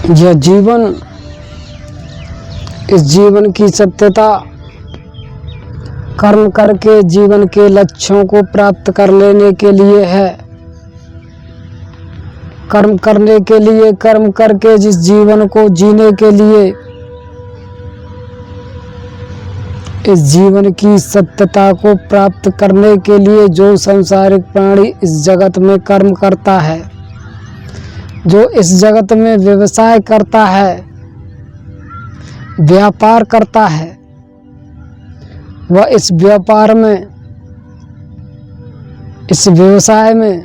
यह जीवन, इस जीवन की सत्यता कर्म करके जीवन के लक्ष्यों को प्राप्त कर लेने के लिए है। कर्म करने के लिए, कर्म करके जिस जीवन को जीने के लिए, इस जीवन की सत्यता को प्राप्त करने के लिए जो सांसारिक प्राणी इस जगत में कर्म करता है, जो इस जगत में व्यवसाय करता है, व्यापार करता है, वह इस व्यापार में, इस व्यवसाय में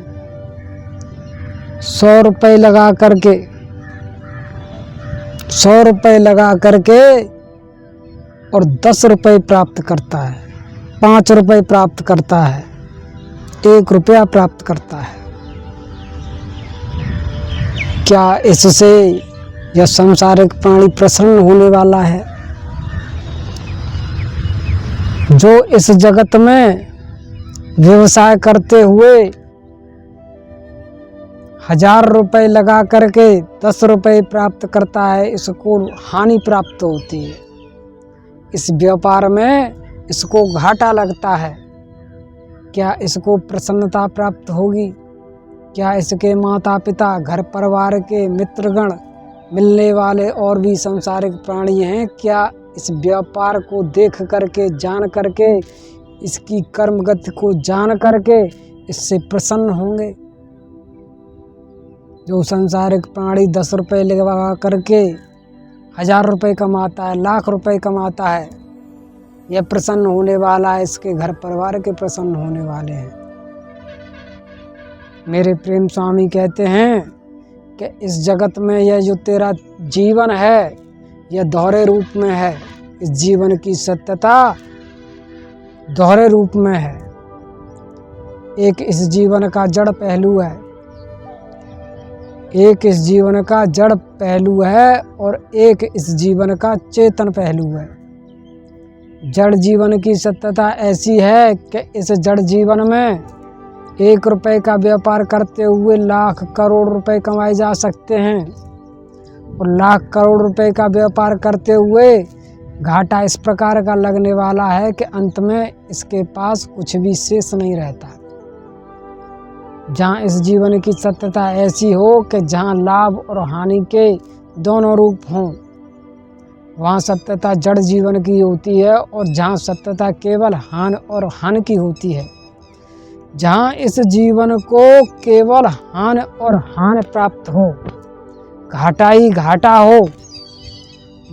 100 रुपये लगा करके और 10 रुपये प्राप्त करता है, 5 रुपये प्राप्त करता है, 1 रुपया प्राप्त करता है। क्या इससे यह सांसारिक प्राणी प्रसन्न होने वाला है? जो इस जगत में व्यवसाय करते हुए 1000 रुपये लगा करके 10 रुपये प्राप्त करता है, इसको हानि प्राप्त होती है। इस व्यापार में इसको घाटा लगता है। क्या इसको प्रसन्नता प्राप्त होगी? क्या इसके माता पिता, घर परिवार के मित्रगण, मिलने वाले और भी सांसारिक प्राणी हैं, क्या इस व्यापार को देख करके, जान करके, इसकी कर्मगति को जान करके इससे प्रसन्न होंगे? जो सांसारिक प्राणी 10 रुपये लगा करके 1000 रुपये कमाता है, लाख रुपये कमाता है, यह प्रसन्न होने वाला है, इसके घर परिवार के प्रसन्न होने वाले हैं। मेरे प्रेम स्वामी कहते हैं कि इस जगत में यह जो तेरा जीवन है, यह दोहरे रूप में है। इस जीवन की सत्यता दोहरे रूप में है। एक इस जीवन का जड़ पहलू है, एक इस जीवन का जड़ पहलू है और एक इस जीवन का चेतन पहलू है। जड़ जीवन की सत्यता ऐसी है कि इस जड़ जीवन में 1 रुपये का व्यापार करते हुए लाख करोड़ रुपए कमाए जा सकते हैं, और लाख करोड़ रुपए का व्यापार करते हुए घाटा इस प्रकार का लगने वाला है कि अंत में इसके पास कुछ भी शेष नहीं रहता। जहाँ इस जीवन की सत्यता ऐसी हो कि जहाँ लाभ और हानि के दोनों रूप हों, वहाँ सत्यता जड़ जीवन की होती है, और जहाँ सत्यता केवल हानि और हानि की होती है, जहाँ इस जीवन को केवल हानि और हानि प्राप्त हो, घाटा ही घाटा हो,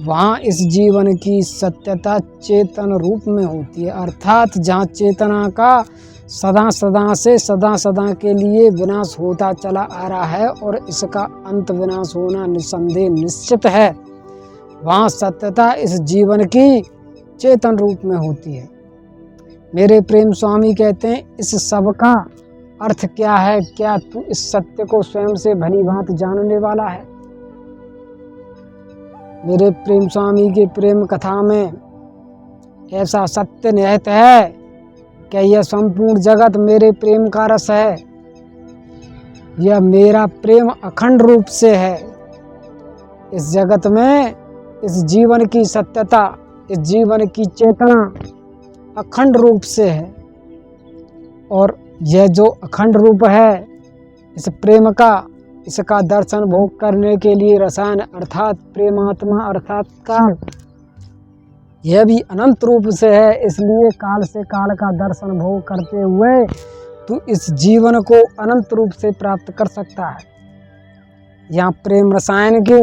वहाँ इस जीवन की सत्यता चेतन रूप में होती है। अर्थात जहाँ चेतना का सदा सदा के लिए विनाश होता चला आ रहा है और इसका अंत विनाश होना निसंदेह निश्चित है, वहाँ सत्यता इस जीवन की चेतन रूप में होती है। मेरे प्रेम स्वामी कहते हैं, इस सब का अर्थ क्या है? क्या तू इस सत्य को स्वयं से भली भांति जानने वाला है? मेरे प्रेम स्वामी की प्रेम कथा में ऐसा सत्य निहित है कि यह संपूर्ण जगत मेरे प्रेम का रस है। यह मेरा प्रेम अखंड रूप से है। इस जगत में इस जीवन की सत्यता, इस जीवन की चेतना अखंड रूप से है, और यह जो अखंड रूप है, इस प्रेम का, इसका दर्शन भोग करने के लिए रसायन अर्थात प्रेमात्मा अर्थात काल, यह भी अनंत रूप से है। इसलिए काल से काल का दर्शन भोग करते हुए तू इस जीवन को अनंत रूप से प्राप्त कर सकता है। यहाँ प्रेम रसायन की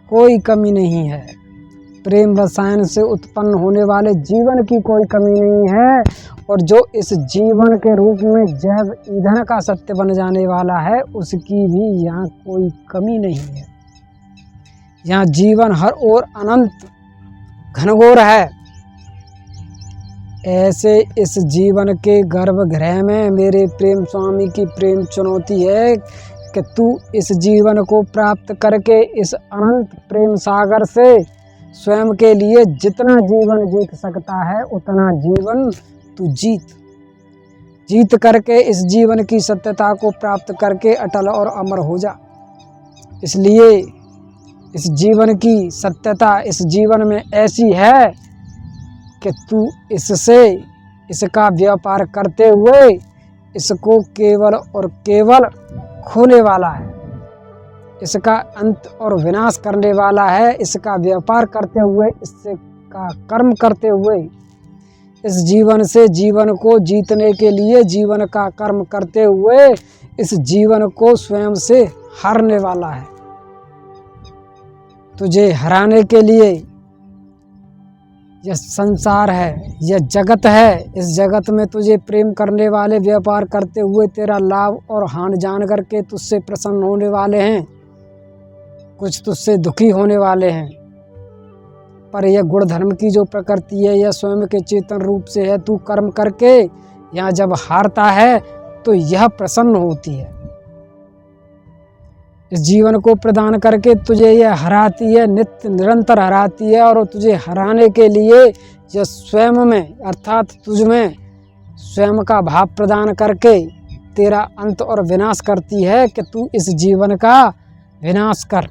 कोई कमी नहीं है। प्रेम रसायन से उत्पन्न होने वाले जीवन की कोई कमी नहीं है, और जो इस जीवन के रूप में जैव ईंधन का सत्य बन जाने वाला है, उसकी भी यहाँ कोई कमी नहीं है। यहाँ जीवन हर ओर अनंत घनघोर है। ऐसे इस जीवन के गर्भगृह में मेरे प्रेम स्वामी की प्रेम चुनौती है कि तू इस जीवन को प्राप्त करके इस अनंत प्रेम सागर से स्वयं के लिए जितना जीवन जीत सकता है उतना जीवन तू जीत करके इस जीवन की सत्यता को प्राप्त करके अटल और अमर हो जा। इसलिए इस जीवन की सत्यता इस जीवन में ऐसी है कि तू इसका व्यापार करते हुए इसको केवल और केवल खोने वाला है, इसका अंत और विनाश करने वाला है। इसका व्यापार करते हुए, इसका कर्म करते हुए, इस जीवन से जीवन को जीतने के लिए जीवन का कर्म करते हुए इस जीवन को स्वयं से हारने वाला है। तुझे हराने के लिए यह संसार है, यह जगत है। इस जगत में तुझे प्रेम करने वाले व्यापार करते हुए तेरा लाभ और हानि जान करके तुझसे प्रसन्न होने वाले हैं, कुछ तुझसे दुखी होने वाले हैं। पर यह गुण धर्म की जो प्रकृति है यह स्वयं के चेतन रूप से है। तू कर्म करके यहाँ जब हारता है तो यह प्रसन्न होती है। इस जीवन को प्रदान करके तुझे यह हराती है, नित्य निरंतर हराती है। और तुझे हराने के लिए यह स्वयं में अर्थात तुझ में स्वयं का भाव प्रदान करके तेरा अंत और विनाश करती है कि तू इस जीवन का विनाश कर।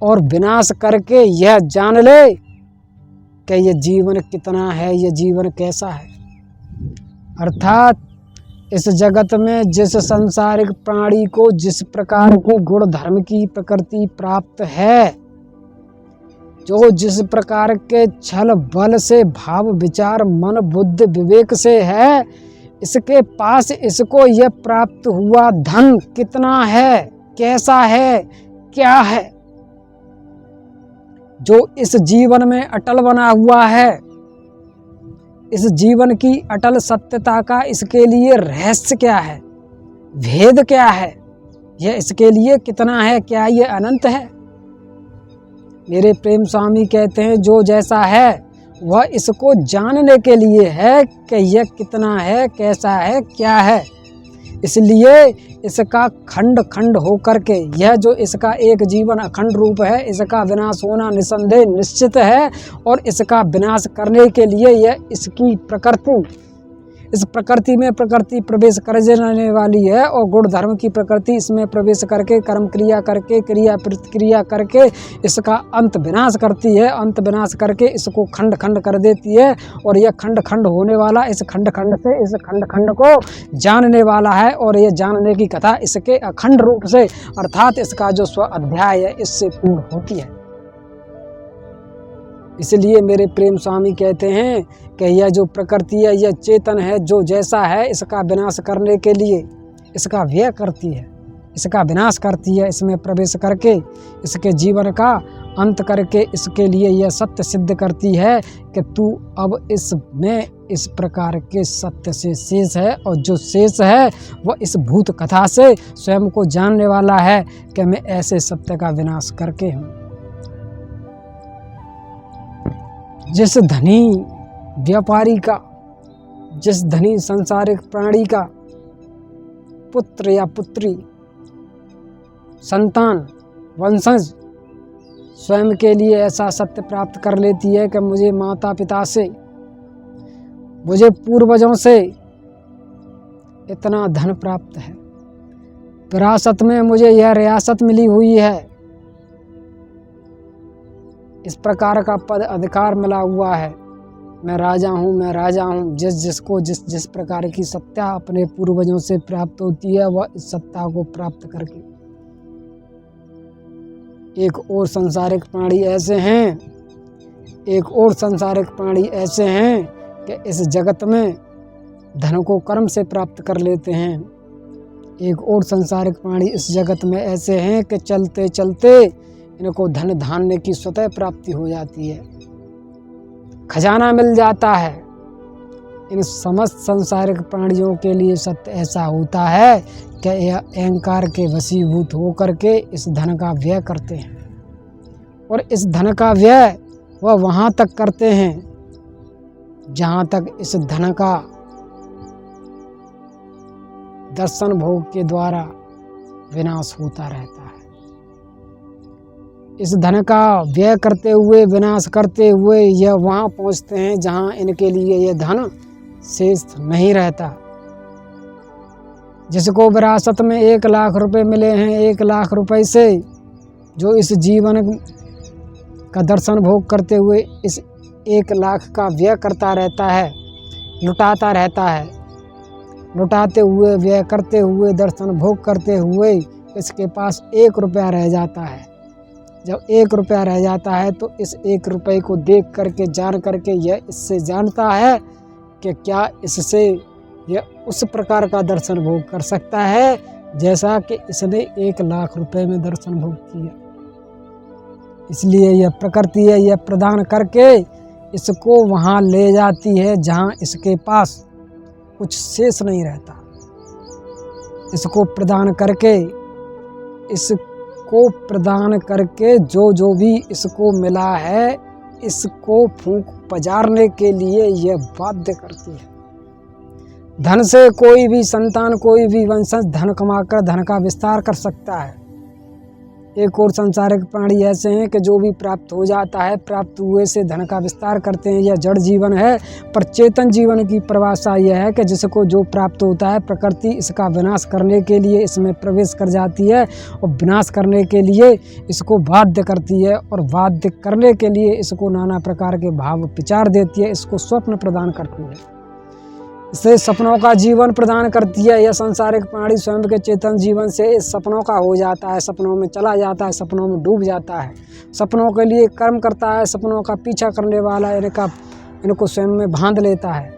और विनाश करके यह जान ले कि यह जीवन कितना है, यह जीवन कैसा है। अर्थात इस जगत में जिस सांसारिक प्राणी को जिस प्रकार की गुण धर्म की प्रकृति प्राप्त है, जो जिस प्रकार के छल बल से भाव विचार मन बुद्धि विवेक से है, इसके पास इसको यह प्राप्त हुआ धन कितना है, कैसा है, क्या है, जो इस जीवन में अटल बना हुआ है, इस जीवन की अटल सत्यता का इसके लिए रहस्य क्या है, भेद क्या है, यह इसके लिए कितना है, क्या यह अनंत है। मेरे प्रेम स्वामी कहते हैं जो जैसा है वह इसको जानने के लिए है कि यह कितना है, कैसा है, क्या है। इसलिए इसका खंड खंड होकर के यह जो इसका एक जीवन अखंड रूप है, इसका विनाश होना निसंदेह निश्चित है। और इसका विनाश करने के लिए यह इसकी प्रकृति, इस प्रकृति में प्रकृति प्रवेश कर जाने वाली है। और गुण धर्म की प्रकृति इसमें प्रवेश करके कर्म क्रिया करके क्रिया प्रतिक्रिया करके इसका अंत विनाश करती है। अंत विनाश करके इसको खंड खंड कर देती है। और यह खंड खंड होने वाला इस खंड खंड से इस खंड खंड को जानने वाला है। और यह जानने की कथा इसके अखंड रूप से अर्थात इसका जो स्व अध्याय है इससे पूर्ण होती है। इसलिए मेरे प्रेम स्वामी कहते हैं कि यह जो प्रकृति है यह चेतन है, जो जैसा है इसका विनाश करने के लिए इसका व्यय करती है, इसका विनाश करती है, इसमें प्रवेश करके इसके जीवन का अंत करके इसके लिए यह सत्य सिद्ध करती है कि तू अब इसमें इस प्रकार के सत्य से शेष है। और जो शेष है वह इस भूत कथा से स्वयं को जानने वाला है कि मैं ऐसे सत्य का विनाश करके हूँ। जिस धनी व्यापारी का, जिस धनी सांसारिक प्राणी का पुत्र या पुत्री, संतान, वंशज स्वयं के लिए ऐसा सत्य प्राप्त कर लेती है कि मुझे माता पिता से, मुझे पूर्वजों से इतना धन प्राप्त है, विरासत में मुझे यह रियासत मिली हुई है, इस प्रकार का पद अधिकार मिला हुआ है, मैं राजा हूँ, मैं राजा हूँ। जिसको जिस प्रकार की सत्ता अपने पूर्वजों से प्राप्त होती है वह इस सत्ता को प्राप्त करके एक और सांसारिक प्राणी ऐसे हैं, एक और सांसारिक प्राणी ऐसे हैं कि इस जगत में धन को कर्म से प्राप्त कर लेते हैं। एक और सांसारिक प्राणी इस जगत में ऐसे हैं कि चलते चलते इनको धन धान्य की स्वतः प्राप्ति हो जाती है, खजाना मिल जाता है। इन समस्त सांसारिक प्राणियों के लिए सत्य ऐसा होता है कि यह अहंकार के वशीभूत होकर के इस धन का व्यय करते हैं। और इस धन का व्यय वह वहाँ तक करते हैं जहाँ तक इस धन का दर्शन भोग के द्वारा विनाश होता रहता है। इस धन का व्यय करते हुए, विनाश करते हुए यह वहाँ पहुँचते हैं जहाँ इनके लिए यह धन शेष नहीं रहता। जिसको विरासत में 1 लाख रुपए मिले हैं, 1 लाख रुपए से जो इस जीवन का दर्शन भोग करते हुए इस 1 लाख का व्यय करता रहता है, लुटाता रहता है, लुटाते हुए, व्यय करते हुए, दर्शन भोग करते हुए इसके पास 1 रुपया रह जाता है। जब 1 रुपया रह जाता है तो इस 1 रुपये को देख करके, जान करके यह इससे जानता है कि क्या इससे यह उस प्रकार का दर्शन भोग कर सकता है जैसा कि इसने 1 लाख रुपए में दर्शन भोग किया। इसलिए यह प्रकृति है, यह प्रदान करके इसको वहाँ ले जाती है जहाँ इसके पास कुछ शेष नहीं रहता। इसको प्रदान करके जो भी इसको मिला है, इसको फूंक पजारने के लिए यह बाध्य करती है। धन से कोई भी संतान, कोई भी वंशज धन कमाकर धन का विस्तार कर सकता है। एक और संसारिक प्राणी ऐसे हैं कि जो भी प्राप्त हो जाता है, प्राप्त हुए से धन का विस्तार करते हैं। यह जड़ जीवन है, पर चेतन जीवन की परिभाषा यह है कि जिसको जो प्राप्त होता है, प्रकृति इसका विनाश करने के लिए इसमें प्रवेश कर जाती है और विनाश करने के लिए इसको बाध्य करती है, और बाध्य करने के लिए इसको नाना प्रकार के भाव विचार देती है, इसको स्वप्न प्रदान करती है, इसे सपनों का जीवन प्रदान करती है। यह संसारिक प्राणी स्वयं के चेतन जीवन से इस सपनों का हो जाता है, सपनों में चला जाता है, सपनों में डूब जाता है, सपनों के लिए कर्म करता है, सपनों का पीछा करने वाला इनको स्वयं में बांध लेता है,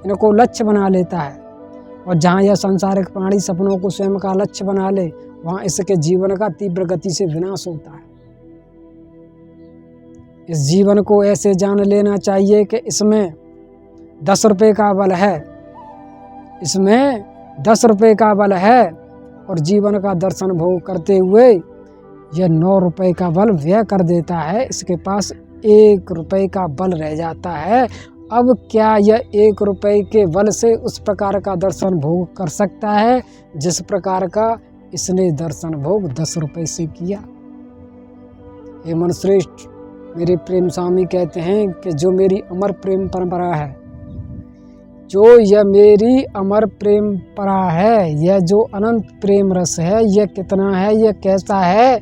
इनको लक्ष्य बना लेता है। और जहाँ यह संसारिक प्राणी सपनों को स्वयं का लक्ष्य बना ले, वहाँ इसके जीवन का तीव्र गति से विनाश होता है। इस जीवन को ऐसे जान लेना चाहिए कि इसमें 10 रुपये का बल है, इसमें 10 रुपये का बल है, और जीवन का दर्शन भोग करते हुए यह 9 रुपये का बल व्यय कर देता है। इसके पास 1 रुपये का बल रह जाता है। अब क्या यह 1 रुपये के बल से उस प्रकार का दर्शन भोग कर सकता है जिस प्रकार का इसने दर्शन भोग 10 रुपये से किया? हे मनुश्रेष्ठ, मेरे प्रेम स्वामी कहते हैं कि जो मेरी अमर प्रेम परंपरा है, जो यह मेरी अमर प्रेम परा है, यह जो अनंत प्रेम रस है, यह कितना है, यह कैसा है,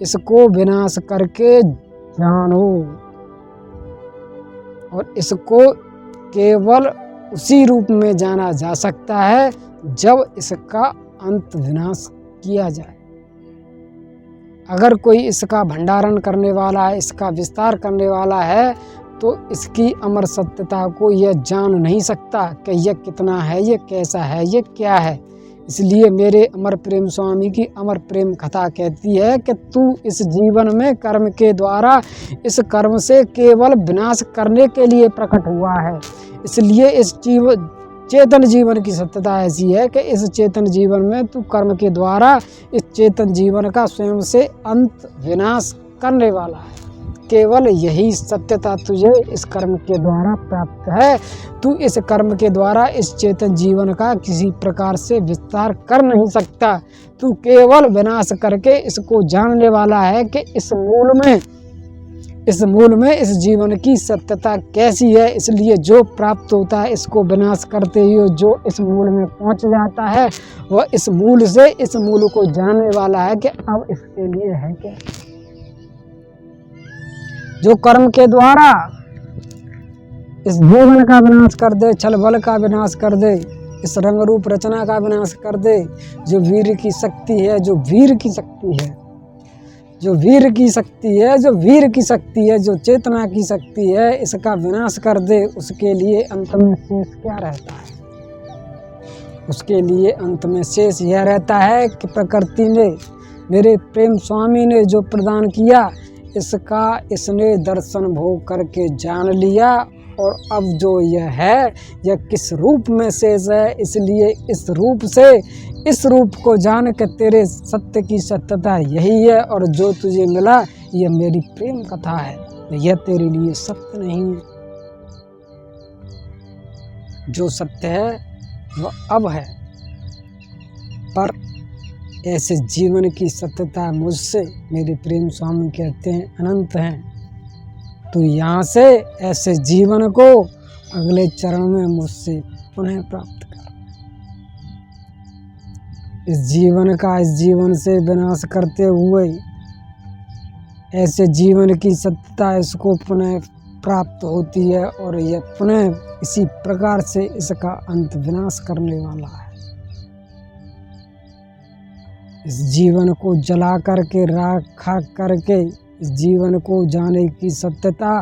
इसको विनाश करके जानो। और इसको केवल उसी रूप में जाना जा सकता है जब इसका अंत विनाश किया जाए। अगर कोई इसका भंडारण करने वाला है, इसका विस्तार करने वाला है, तो इसकी अमर सत्यता को यह जान नहीं सकता कि यह कितना है, यह कैसा है, यह क्या है। इसलिए मेरे अमर प्रेम स्वामी की अमर प्रेम कथा कहती है कि तू इस जीवन में कर्म के द्वारा इस कर्म से केवल विनाश करने के लिए प्रकट हुआ है। इसलिए इस चेतन जीवन की सत्यता ऐसी है कि इस चेतन जीवन में तू कर्म के द्वारा इस चेतन जीवन का स्वयं से अंत विनाश करने वाला है। केवल यही सत्यता तुझे इस कर्म के द्वारा प्राप्त है। तू इस कर्म के द्वारा इस चेतन जीवन का किसी प्रकार से विस्तार कर नहीं सकता। तू केवल विनाश करके इसको जानने वाला है कि इस मूल में इस जीवन की सत्यता कैसी है। इसलिए जो प्राप्त होता है इसको विनाश करते हुए जो इस मूल में पहुंच जाता है, वह इस मूल से इस मूल को जानने वाला है कि अब इसके लिए है क्या। जो कर्म के द्वारा इस जीवन का विनाश कर दे, छल बल का विनाश कर दे, इस रंग रूप रचना का विनाश कर दे, जो वीर की शक्ति है, जो वीर की शक्ति है, जो वीर की शक्ति है, जो वीर की शक्ति है, जो चेतना की शक्ति है, इसका विनाश कर दे, उसके लिए अंत में शेष क्या रहता है? उसके लिए अंत में शेष यह रहता है कि प्रकृति ने, मेरे प्रेम स्वामी ने जो प्रदान किया, इसका इसने दर्शन भोग करके जान लिया। और अब जो यह है, यह किस रूप में शेष है, इसलिए इस रूप से इस रूप को जान के तेरे सत्य की सत्यता यही है। और जो तुझे मिला यह मेरी प्रेम कथा है, यह तेरे लिए सत्य नहीं है। जो सत्य है वह अब है, पर ऐसे जीवन की सत्यता मुझसे, मेरे प्रेम स्वामी कहते हैं, अनंत हैं। तो यहाँ से ऐसे जीवन को अगले चरण में मुझसे पुनः प्राप्त कर। इस जीवन से विनाश करते हुए ऐसे जीवन की सत्यता इसको पुनः प्राप्त होती है और यह पुनः इसी प्रकार से इसका अंत विनाश करने वाला है। इस जीवन को जला करके राख करके इस जीवन को जाने की सत्यता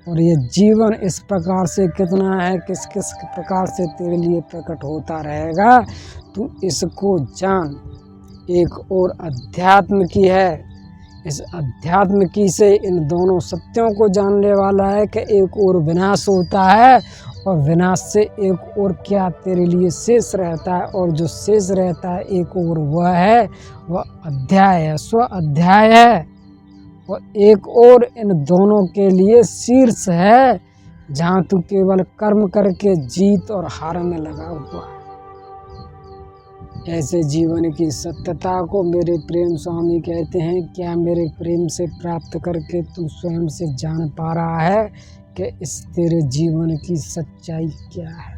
और ये जीवन इस प्रकार से कितना है, किस किस प्रकार से तेरे लिए प्रकट होता रहेगा, तू इसको जान। एक और अध्यात्म की है, इस अध्यात्म की से इन दोनों सत्यों को जानने वाला है कि एक और विनाश होता है और विनाश से एक और क्या तेरे लिए शेष रहता है, और जो शेष रहता है एक और वह है, वह अध्याय है, स्व अध्याय है। और एक और इन दोनों के लिए शीर्ष है, जहाँ तू केवल कर्म करके जीत और हार में लगा हुआ है। ऐसे जीवन की सत्यता को मेरे प्रेम स्वामी कहते हैं। क्या मेरे प्रेम से प्राप्त करके तू स्वयं से जान पा रहा है कि इस तेरे जीवन की सच्चाई क्या है?